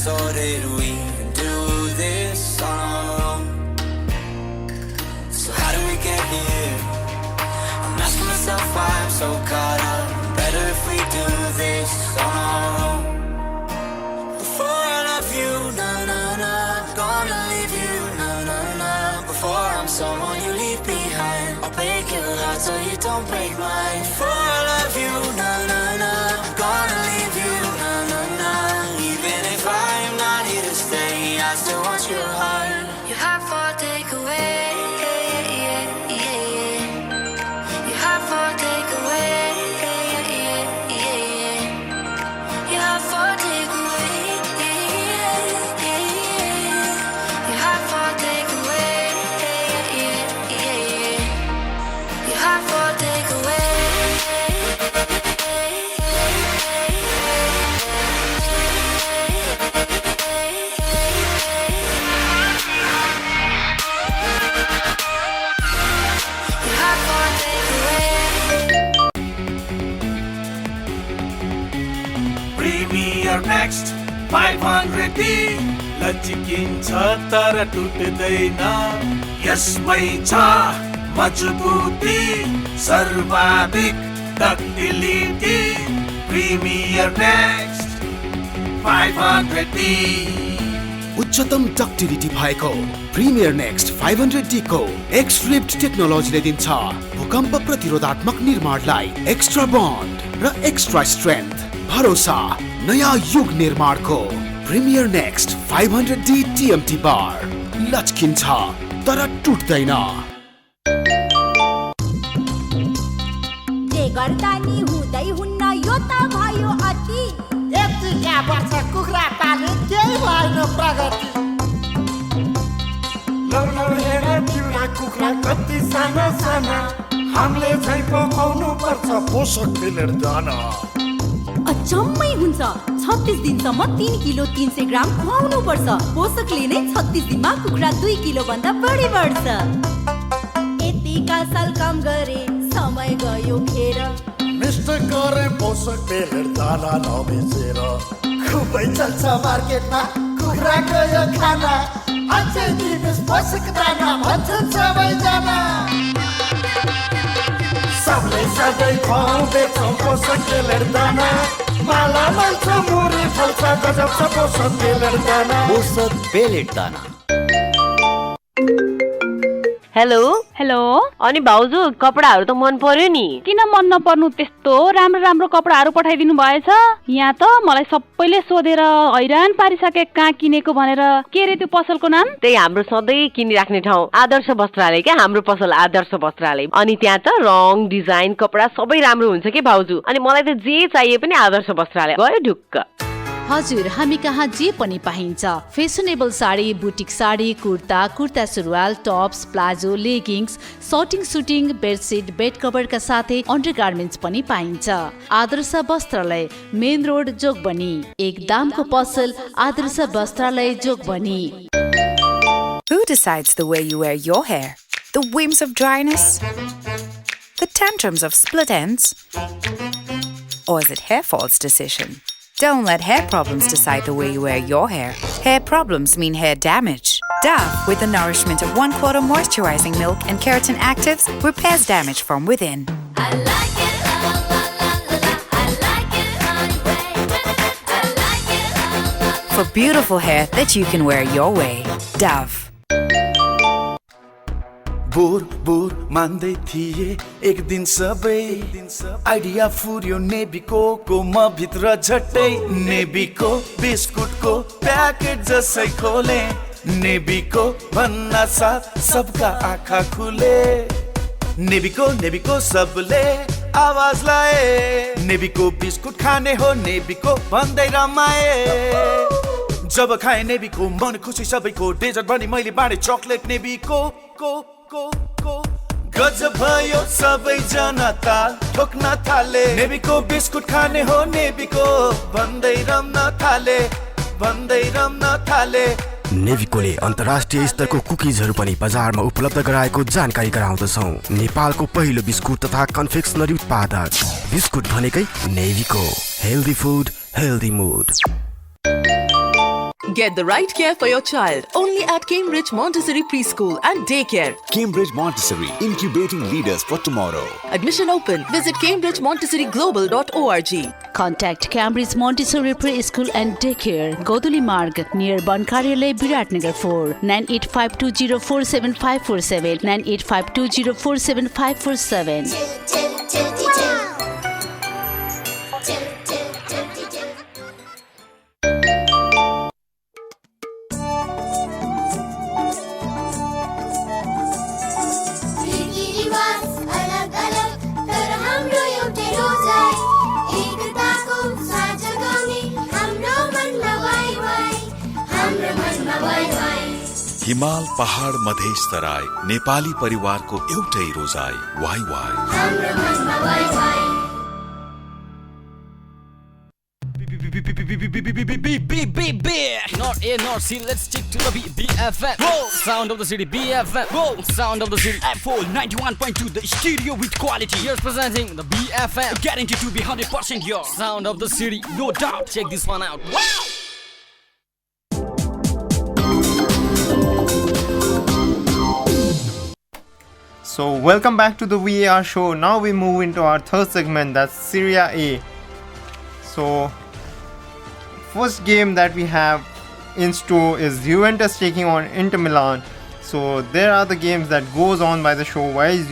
Or did we do this on our own? So how do we get here? I'm asking myself why I'm so caught up. Better if we do this on our own. Before I love you, na na na, I'm gonna leave you, na na na. Before I'm someone you leave behind, I'll break your heart so you don't break mine. Before I love you, na na na, I'm gonna leave you, na na na. Even if I am not here to stay, I still want your heart. You have for take away, yeah, yeah, yeah. You have for take away, yeah, yeah, yeah. You have for take away, yeah, yeah, yeah. You have for take away, yeah, yeah, yeah. You have for take away. Premier Next 500D लचिकिन्छ तर टुट्दैन यसमै छ मजबुती सर्वाधिक ductility Premier Next 500D उच्चतम ductility भएको premier next 500D को x flipped टेक्नोलोजीले दिन्छ भूकम्प प्रतिरोधात्मक निर्माणलाई एक्स्ट्रा बन्ड र एक्स्ट्रा स्ट्रेन्थ। भरोसा नयाँ युग निर्माणको प्रिमियर नेक्स्ट 500D TMT बार लचकिन्छ तर टुट्दैन। जे गर्दा नि हुँदै हुन्न यो त भयो अति। यतिका वर्ष कुखुरा पाले केही भएन प्रगति। लौ हेर पिउरा कुखुरा कति साना साना हामीले झै पकाउनु पर्छ पोषक मिलेर दाना। जम्मै हुन्छ 36 दिनसम्म 3 किलो 300 ग्राम खुवाउनु पर्छ। पोषकले नै 36 दिनमा कुखुरा 2 किलो भन्दा बढी बढ्छ। यतिका साल काम गरे समय गयो खेर। मिस्टर करे पोषक बेलेर दाना नबेचेर। खुबै चल्छ मार्केटमा कुखुराको यो खाना। अझै दिनुहोस् पोषक दाना भन्छन् सबैजना। सबले सधैँ खुवाउ बेचौँ पोषक बेलेर दाना। मालामाल छ मुरी फल्छ गजब छ पोषक बेलेर दाना। पोषक बेलेर दाना। हेलो हेलो अनि भाउजू कपडाहरू त मन पर्यो नि। किन मन नपर्नु, त्यस्तो राम्रो राम्रो कपडाहरू पठाइदिनु भएछ। यहाँ त मलाई सबैले सोधेर हैरान पारिसके कहाँ किनेको भनेर। के रे त्यो पसलको नाम? त्यही हाम्रो सधैँ किनिराख्ने ठाउँ आदर्श वस्त्रालय क्या। हाम्रो पसल आदर्श वस्त्रालय। अनि त्यहाँ त रङ डिजाइन कपडा सबै राम्रो हुन्छ के भाउजू। अनि मलाई त जे चाहिए पनि आदर्श वस्त्रालय गयो ढुक्क। हजुर, हामी कहाँ जे पनि पाइन्छ। फेसनेबल साडी, बुटिक साडी, कुर्ता, कुर्ता सुरुवाल, tops, palazzo, leggings, shirting suiting, bedsheet, bed कभरका साथै अन्डरगार्मेन्ट्स पनि पाइन्छ। Adarsh Vastralaya, main road, Jogbani. एक दामको पसल Adarsh Vastralaya, Jogbani. Who decides the way you wear your hair? The whims of dryness? The tantrums of split ends? Or is it hair fall's decision? Don't let hair problems decide the way you wear your hair. Hair problems mean hair damage. Dove, with the nourishment of 1 quarter moisturizing milk and keratin actives, repairs damage from within. I like it, la la la la la. I like it anyway. I like it, la la la. For beautiful hair that you can wear your way. Dove. Bore bore मान्दै थिए एक दिन सबै idea फुर्यो नेबीको म भित्र झट्टै नेबीको बिस्कुटको packet जसै खोले नेबीको भन्ना साथ सबका आँखा खुले नेबीको सबले आवाज लाए नेबीको बिस्कुट खाने हो नेबीको भन्दै रमाए जब खाए नेबीको मन खुसी सबैको डेजर्ट बनी मैले बाँडे चकलेट नेबीको को गजब भयो सबैजना ताल ठोक्न थाले नेबीको बिस्कुट खाने हो नेबीको भन्दै रम्न थाले नेभिकोले अन्तर्राष्ट्रिय स्तरको कुकिजहरू पनि बजारमा उपलब्ध गराएको जानकारी गराउँदछौँ। नेपालको पहिलो बिस्कुट तथा कन्फेक्सनरी उत्पादक बिस्कुट भनेकै नेभिको। Healthy food, healthy mood. Get the right care for your child only at Cambridge Montessori Preschool and Daycare. Cambridge Montessori, incubating leaders for tomorrow. Admission open. Visit cambridgemontessoriglobal.org. Contact Cambridge Montessori Preschool and Daycare, Goduli Marg, near Bankaryalay, Biratnagar 4, 9852047547, 9852047547. हिमाल पहाड मधेस तराई नेपाली परिवारको एउटै रोजाइ वाइ वाइ। Not A, not C, let's stick to the BFM. Sound of the city, BFM. Sound of the city, F4 91.2, the stereo with quality. Here's presenting the BFM, guaranteed to be 100% your sound of the city, no doubt. Check this one out. Wow! So welcome back to the VAR show. Now we move into our third segment, that's Serie A. So first game that we have in store is Juventus taking on Inter Milan. So there are the games that goes on by the show. Why is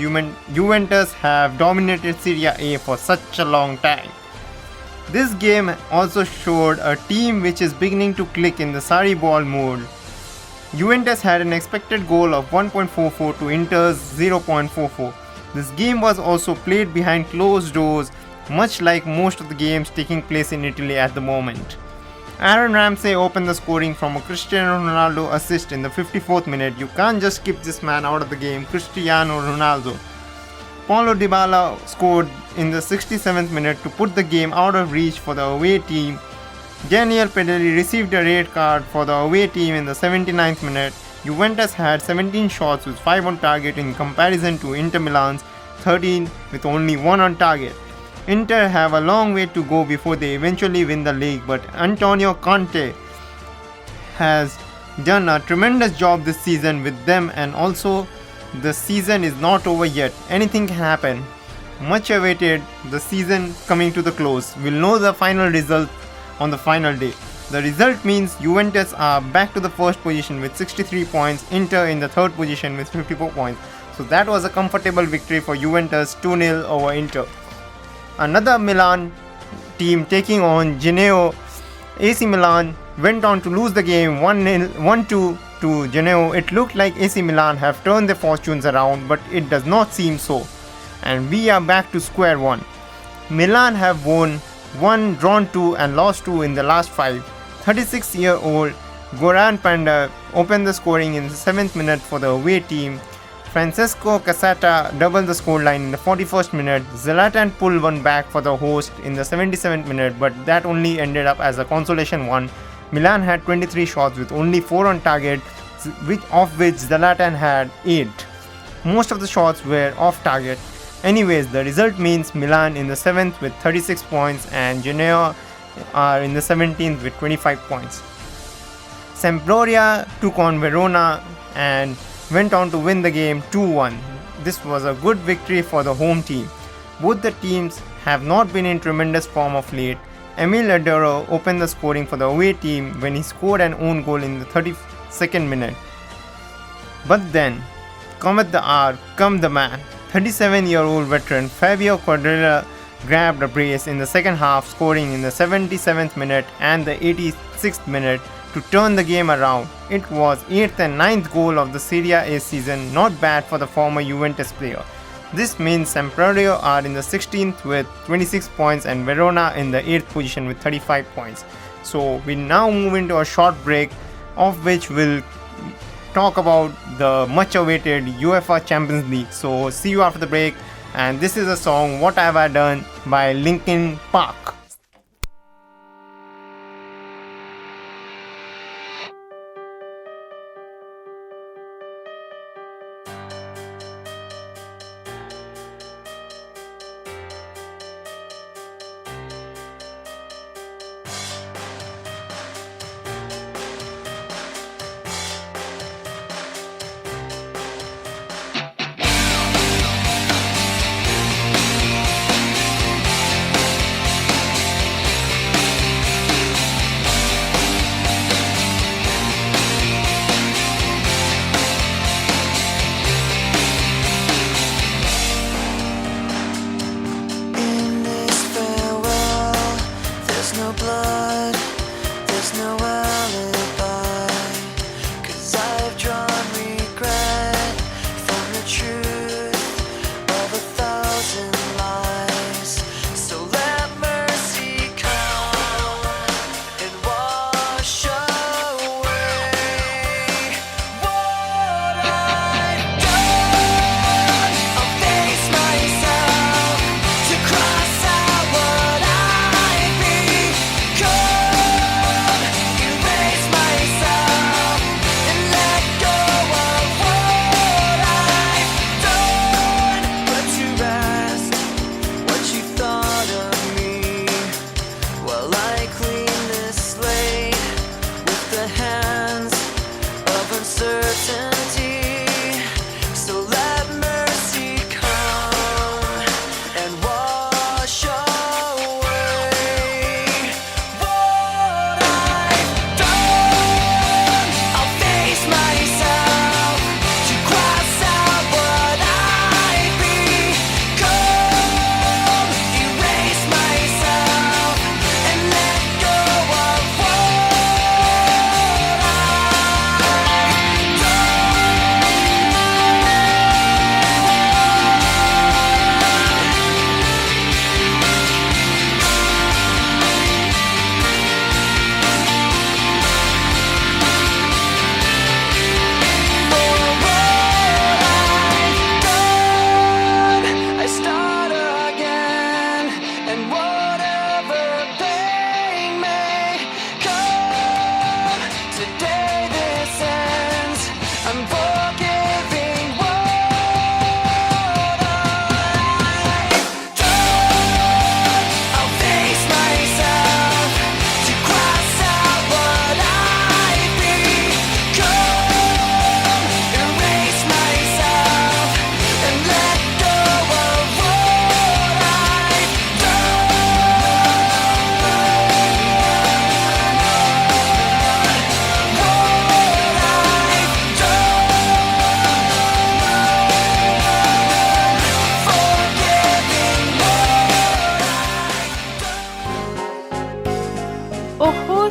Juventus have dominated Serie A for such a long time? This game also showed a team which is beginning to click in the Sarri ball mode. Juventus had an expected goal of 1.44 to Inter's 0.44. This game was also played behind closed doors, much like most of the games taking place in Italy at the moment. Aaron Ramsey opened the scoring from a Cristiano Ronaldo assist in the 54th minute. You can't just skip this man out of the game, Cristiano Ronaldo. Paulo Dybala scored in the 67th minute to put the game out of reach for the away team. Daniel Pedri received a red card for the away team in the 79th minute. Juventus had 17 shots with 5 on target in comparison to Inter Milan's 13 with only 1 on target. Inter have a long way to go before they eventually win the league, but Antonio Conte has done a tremendous job this season with them, and also the season is not over yet. Anything can happen. Much awaited, the season coming to the close. We'll know the final result on the final day. The result means Juventus are back to the first position with 63 points, Inter in the third position with 54 points. So that was a comfortable victory for Juventus, 2-0 over Inter. Another Milan team taking on Genoa, AC Milan went on to lose the game 1-2 to Genoa. It looked like AC Milan have turned their fortunes around, but it does not seem so. And we are back to square one. Milan have won 1, drawn 2 and lost 2 in the last 5. 36-year-old Goran Pandev opened the scoring in the 7th minute for the away team. Francesco Casata doubled the scoreline in the 41st minute. Zlatan pulled one back for the host in the 77th minute, but that only ended up as a consolation one. Milan had 23 shots with only 4 on target, of which Zlatan had 8. Most of the shots were off target. Anyways, the result means Milan in the 7th with 36 points and Genoa are in the 17th with 25 points. Sampdoria took on Verona and went on to win the game 2-1. This was a good victory for the home team. Both the teams have not been in tremendous form of late. Emil Adero opened the scoring for the away team when he scored an own goal in the 32nd minute. But then, cometh the hour, come the man. 37-year-old veteran Fabio Quadrara grabbed a brace in the second half, scoring in the 77th minute and the 86th minute to turn the game around. It was 8th and 9th goal of the Serie A season, not bad for the former Juventus player. This means Sampdoria are in the 16th with 26 points and Verona in the 8th position with 35 points. So we now move into a short break, of which we'll talk about the much awaited UEFA Champions League. So see you after the break, and this is a song What Have I Done by Linkin Park.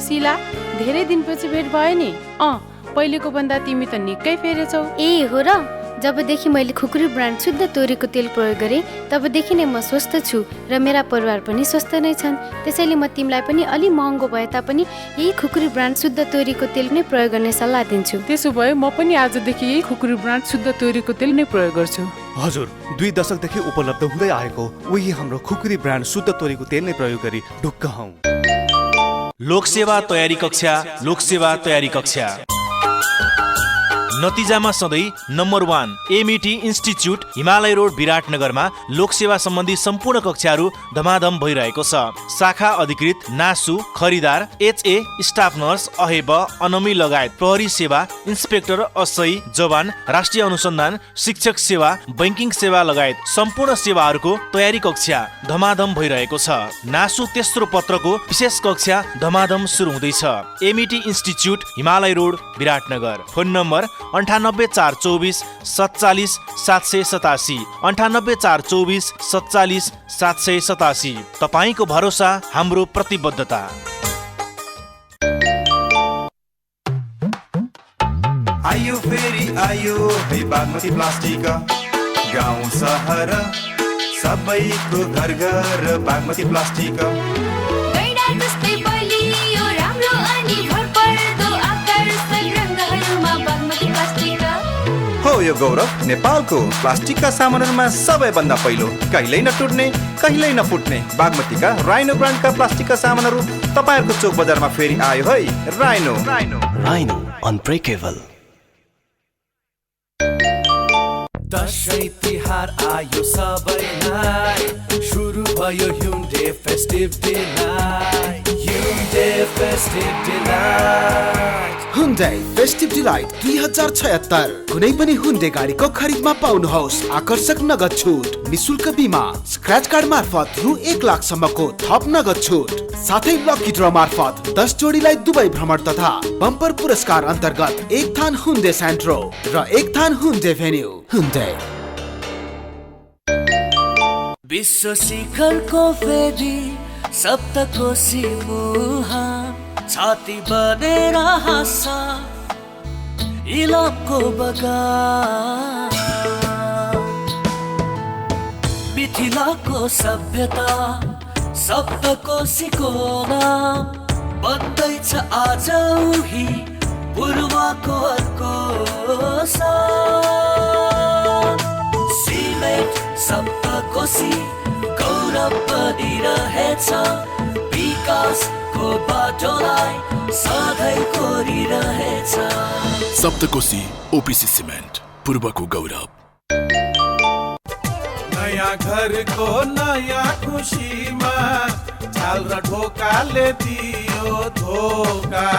शिला, धेरै दिनपछि भेट भयो नि। पहिलेको भन्दा तिमी त निकै फेरेछौ। ए हो र, जबदेखि मैले खुकुरी ब्रान्ड शुद्ध तोरीको तेल प्रयोग गरेँ तबदेखि नै म स्वस्थ छु र मेरा परिवार पनि स्वस्थ नै छन्। त्यसैले म तिमीलाई पनि अलि महँगो भए तापनि यही खुकुरी ब्रान्ड शुद्ध तोरीको तेल नै प्रयोग गर्ने सल्लाह दिन्छु। त्यसो भए म पनि आजदेखि यही खुकुरी ब्रान्ड शुद्ध तोरीको तेल नै प्रयोग गर्छु। हजुर, 2 दशकदेखि उपलब्ध हुँदै आएको उही हाम्रो खुकुरी ब्रान्ड शुद्ध तोरीको तेल नै प्रयोग गरी ढुक्क हौं। लोकसेवा तयारी कक्षा, लोकसेवा तयारी कक्षा। नतिजामा सधैँ number 1 MET institute Himalaya road विराटनगरमा लोकसेवा सम्बन्धी सम्पूर्ण कक्षाहरू धमाधम भइरहेको छ। शाखा अधिकृत, नासु, खरिदार, एचए, स्टाफ नर्स, अहेब, अनमी लगायत प्रहरी सेवा, इन्सपेक्टर, असई, जवान, राष्ट्रिय अनुसन्धान, शिक्षक सेवा, बैंकिङ सेवा लगायत सम्पूर्ण सेवाहरूको तयारी कक्षा धमाधम भइरहेको छ। नासु तेस्रो पत्रको विशेष कक्षा धमाधम सुरु हुँदैछ। MET institute Himalaya road Viratnagar. Phone number 98 424 47 787, 98 424 47 787। तपाईको भरोसा हाम्रो प्रतिबद्धता। आयो फेरि आयो बागमती प्लास्टिक, गाउँ सहर सबैको घर घर बागमती प्लास्टिक। हो यो गौरव नेपालको प्लास्टिकका सामानहरूमा सबैभन्दा पहिलो, कहिल्यै नटुट्ने कहिल्यै नफुट्ने बागमतीका राइनो ब्रान्डका प्लास्टिकका सामानहरू तपाईहरुको चोक बजारमा फेरि आयो है। Rhino unbreakable. दशैं तिहार आयो सबैलाई, सुरु भयो Hyundai Festive Delight, Hyundai Festive Delight। Hyundai Festive Delight 2076। कुनै पनि Hyundai गाडीको खरिदमा पाउनुहोस् आकर्षक नगद छुट, निशुल्क बिमा, स्क्रैच कार्ड मार्फत रु 1 लाख सम्मको थप नगद छुट, साथै लकी ड्र मार्फत 10 जोडीलाई दुबई भ्रमण तथा बम्पर पुरस्कार अन्तर्गत 1 थान Hyundai Santro र 1 थान Hyundai Venue। Hyundai। विश्व शिखरको फेरि सप्तकोशी मुहान, छाती बनेर हाँस्छ इलामको बगान। मिथिलाको सभ्यता सप्तकोशीको नाम, बन्दैछ आज उही पूर्वको अर्को सान। सिलेट सप्तकोशी गौरव बनिरहेछ, विकासको बाटोलाई सधैँ कोरिरहेछ। सप्तकोशी ओपीसी सिमेन्ट, पूर्वको गौरव। नयाँ घरको नयाँ खुसीमा झाल र ढोकाले दियो धोका।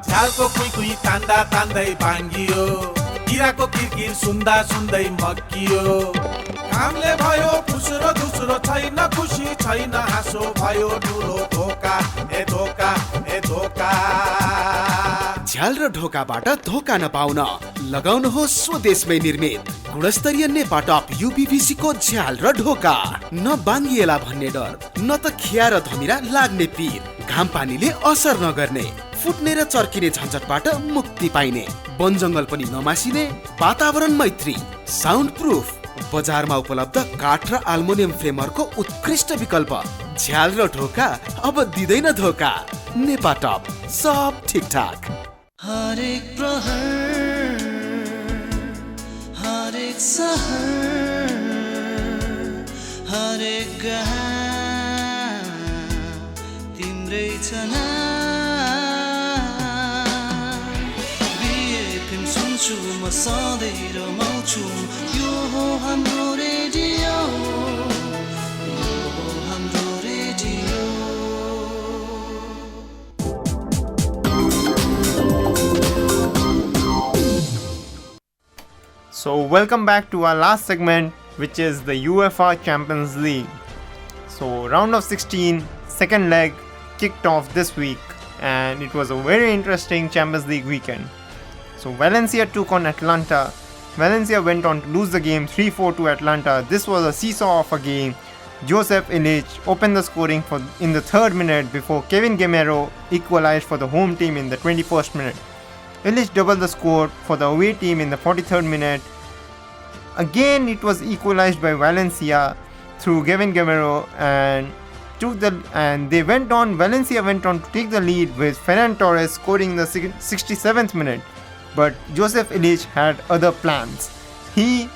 झालको कुई तान्दा तान्दै भाङ्गियो, किराको किरकिर सुन्दा सुन्दै मक्कियो। कामले भयो फुस्रो दुस्रो छैन, खुसी छैन, हाँसो भयो ठुलो धोका, ए धोका ए धोका। झ्याल र ढोकाबाट धोका नपाउन लगाउनुहोस् स्वदेशमै निर्मित गुणस्तरीय नेपाटप यूपीवीसी को झ्याल र ढोका। न बाङ्गिएला भन्ने डर, न त खिया र धमिरा लाग्ने पीर, घाम पानीले असर नगर्ने, फुट्ने र चर्किने झन्झटबाट मुक्ति पाइने, वन जङ्गल पनि नमासिने, वातावरण मैत्री, साउन्ड प्रुफ, बजारमा उपलब्ध काठ र एल्युमिनियम फ्रेमहरूको उत्कृष्ट विकल्प। झ्याल र ढोका अब दिँदैन धोका। नेपाटप, सब ठिकठाक। हरेक प्रहर, हरेक सहर, हरेक गहन तिम्रै छ नाम। BFM सुन्छु म सधैँ रमाउँछु, यो हो हाम्रो रेडियो, यो हो हाम्रो radio. So welcome back to our last segment, which is the UEFA Champions League. So round of 16, second leg kicked off this week, and it was a very interesting Champions League weekend. So Valencia took on Atlanta. Valencia went on to lose the game 3-4 to Atlanta. This was a seesaw of a game Joseph Illich opened the scoring in the 3rd minute before Kevin Gamero equalized for the home team in the 21st minute. Illich doubled the score for the away team in the 43rd minute. Again, it was equalized by Valencia through Kevin Gamero Valencia went on to take the lead with Ferran Torres scoring in the 67th minute. But Joseph Illich had other plans. He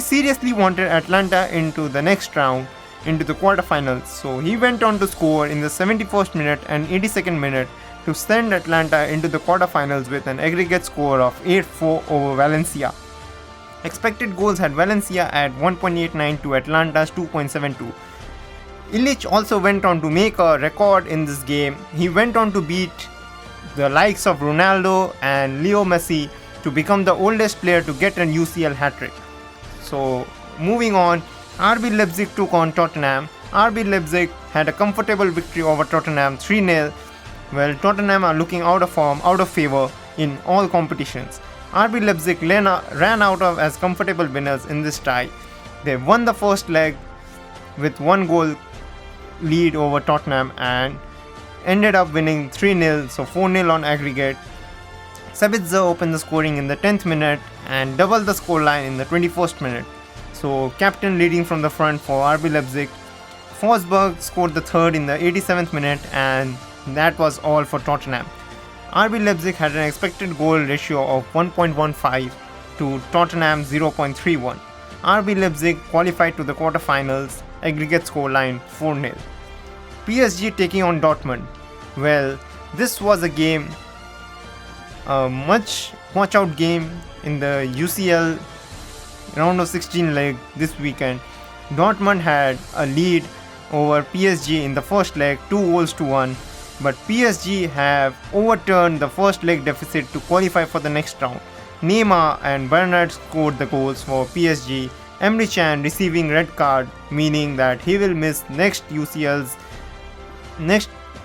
seriously wanted Atlanta into the next round, into the quarterfinals. So he went on to score in the 71st minute and 82nd minute to send Atlanta into the quarterfinals with an aggregate score of 8-4 over Valencia. Expected goals had Valencia at 1.89 to Atlanta's 2.72. Illich also went on to make a record in this game. He went on to beat the likes of Ronaldo and Leo Messi to become the oldest player to get an UCL hat-trick. So, moving on, RB Leipzig took on Tottenham. RB Leipzig had a comfortable victory over Tottenham 3-0. Well, Tottenham are looking out of form, out of favor in all competitions. RB Leipzig ran out of as comfortable winners in this tie. They won the first leg with 1 goal lead over Tottenham and ended up winning 3-0, so 4-0 on aggregate. Sabitzer opened the scoring in the 10th minute and doubled the scoreline in the 21st minute. So captain leading from the front for RB Leipzig. Forsberg scored the third in the 87th minute, and that was all for Tottenham. RB Leipzig had an expected goal ratio of 1.15 to Tottenham 0.31. RB Leipzig qualified to the quarterfinals, aggregate scoreline 4-0. PSG taking on Dortmund. Well, this was a game, a much watch out game in the UCL round of 16 leg this weekend. Dortmund had a lead over PSG in the first leg 2-1, but PSG have overturned the first leg deficit to qualify for the next round. Neymar and Bernard scored the goals for PSG. Emre Can receiving red card, meaning that he will miss next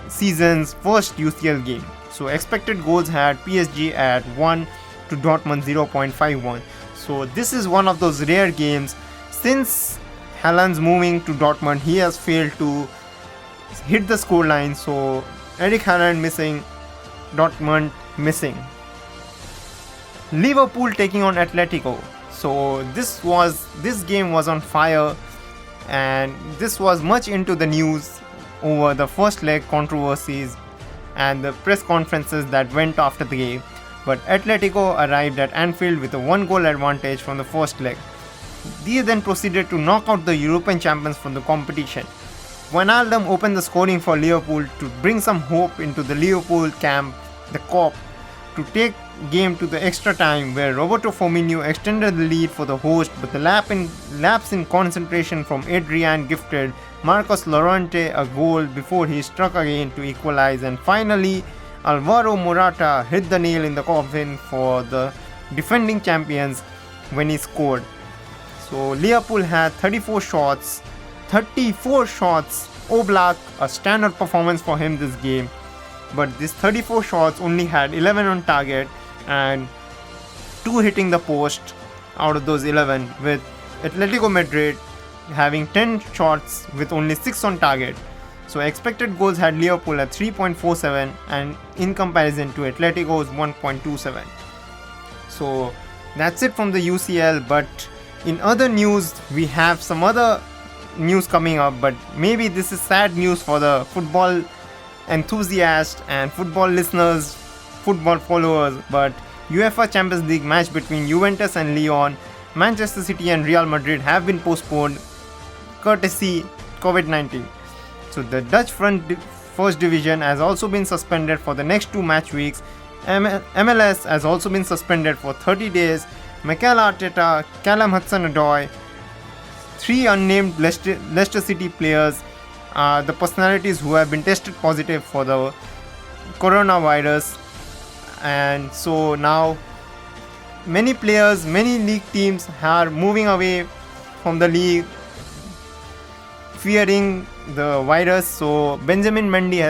season's first UCL game. So expected goals had PSG at 1 to Dortmund 0.51. So this is one of those rare games. Since Haaland's moving to Dortmund, he has failed to hit the scoreline. So Eric Haaland missing, Dortmund missing. Liverpool taking on Atletico. So this game was on fire, and this was much into the news over the first leg controversies and the press conferences that went after the game. But Atletico arrived at Anfield with a 1-goal advantage from the first leg. They then proceeded to knock out the European champions from the competition. Wijnaldum opened the scoring for Liverpool to bring some hope into the Liverpool camp, the Kop, to take game to the extra time, where Roberto Firmino extended the lead for the host, but the lapse in concentration from Adrian gifted Marcos Llorente a goal before he struck again to equalize, and finally Alvaro Morata hit the nail in the coffin for the defending champions when he scored. So Liverpool had 34 shots. Oblak, a standout performance for him this game. But these 34 shots only had 11 on target and 2 hitting the post out of those 11, with Atletico Madrid having 10 shots with only 6 on target. So expected goals had Liverpool at 3.47, and in comparison to Atletico's 1.27. So that's it from the UCL. But in other news, we have some other news coming up, but maybe this is sad news for the football enthusiasts and football listeners, football followers. But UEFA Champions League match between Juventus and Lyon, Manchester City and Real Madrid have been postponed courtesy COVID-19. So the Dutch first division has also been suspended for the next 2 match weeks. MLS has also been suspended for 30 days. Mikel Arteta, Callum Hudson-Odoi, 3 unnamed Leicester City players are the personalities who have been tested positive for the coronavirus. And so now many players, many league teams are moving away from the league, fearing the virus. So Benjamin Mendy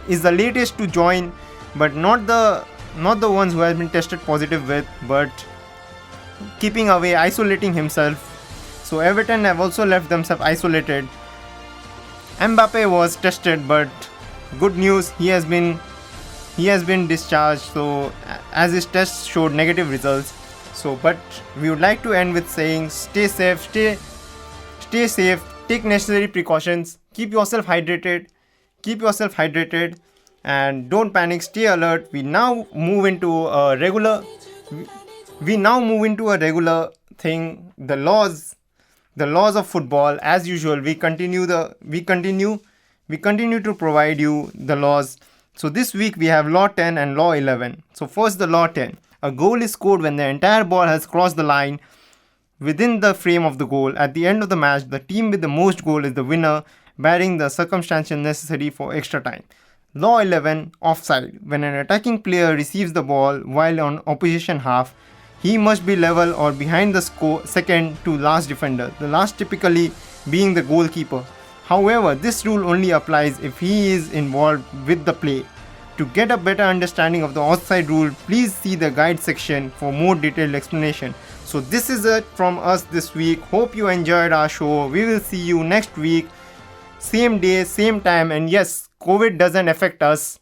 is the latest to join, but not the ones who have been tested positive with, but keeping away, isolating himself So Everton have also left themselves isolated. Mbappe was tested, but good news, he has been discharged. So as his tests showed negative results. So but we would like to end with saying stay safe, take necessary precautions, keep yourself hydrated, and don't panic, stay alert. We now move into a regular thing, the laws of football. As usual, we continue to provide you the laws. So this week we have law 10 and law 11. So first, the law 10: a goal is scored when the entire ball has crossed the line within the frame of the goal. At the end of the match, the team with the most goal is the winner, barring the circumstances necessary for extra time. Law 11: offside: when an attacking player receives the ball while on opposition half, he must be level or behind the second to last defender, the last typically being the goalkeeper. However, this rule only applies if he is involved with the play. To get a better understanding of the offside rule, please see the guide section for more detailed explanation. So this is it from us this week. Hope you enjoyed our show. We will see you next week, same day, same time. And yes, COVID doesn't affect us.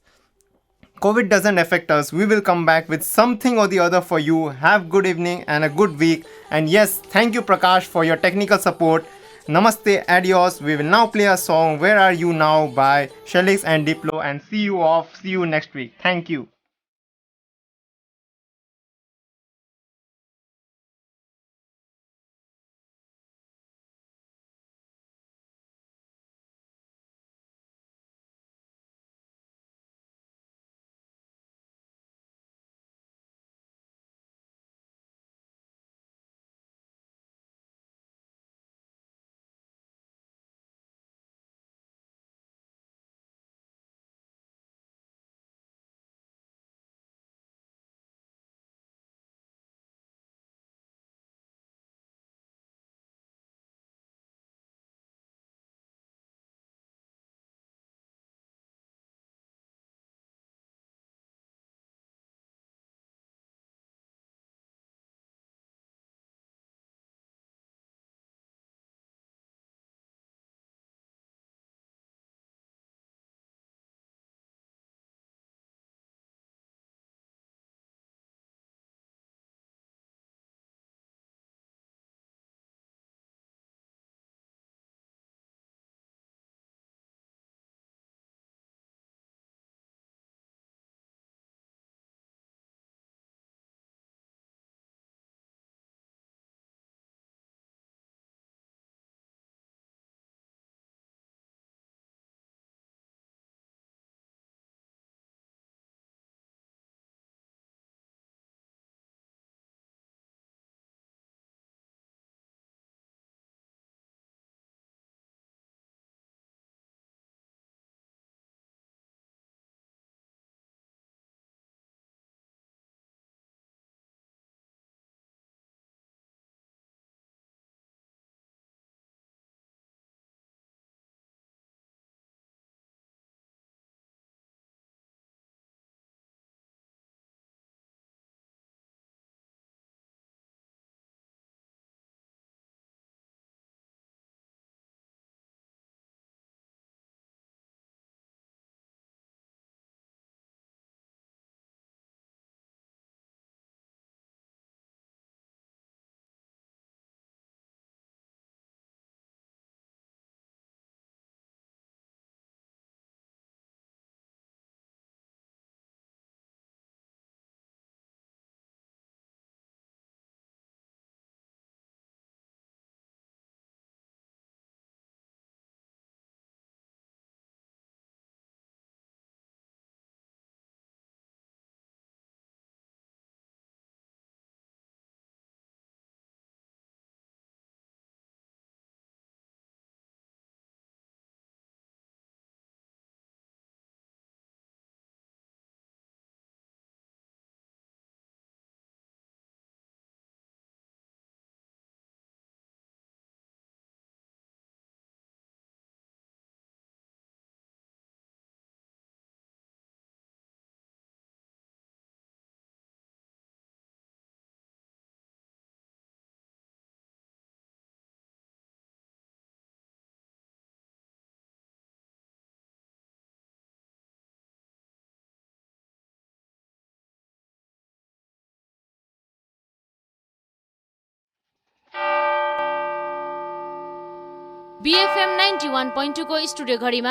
We will come back with something or the other for you. Have good evening and a good week. And yes, thank you Prakash for your technical support. Namaste, adios. We will now play a song, Where Are You Now by Shelix and Diplo, and see you next week. Thank you. BFM 91.2 को studio घडीमा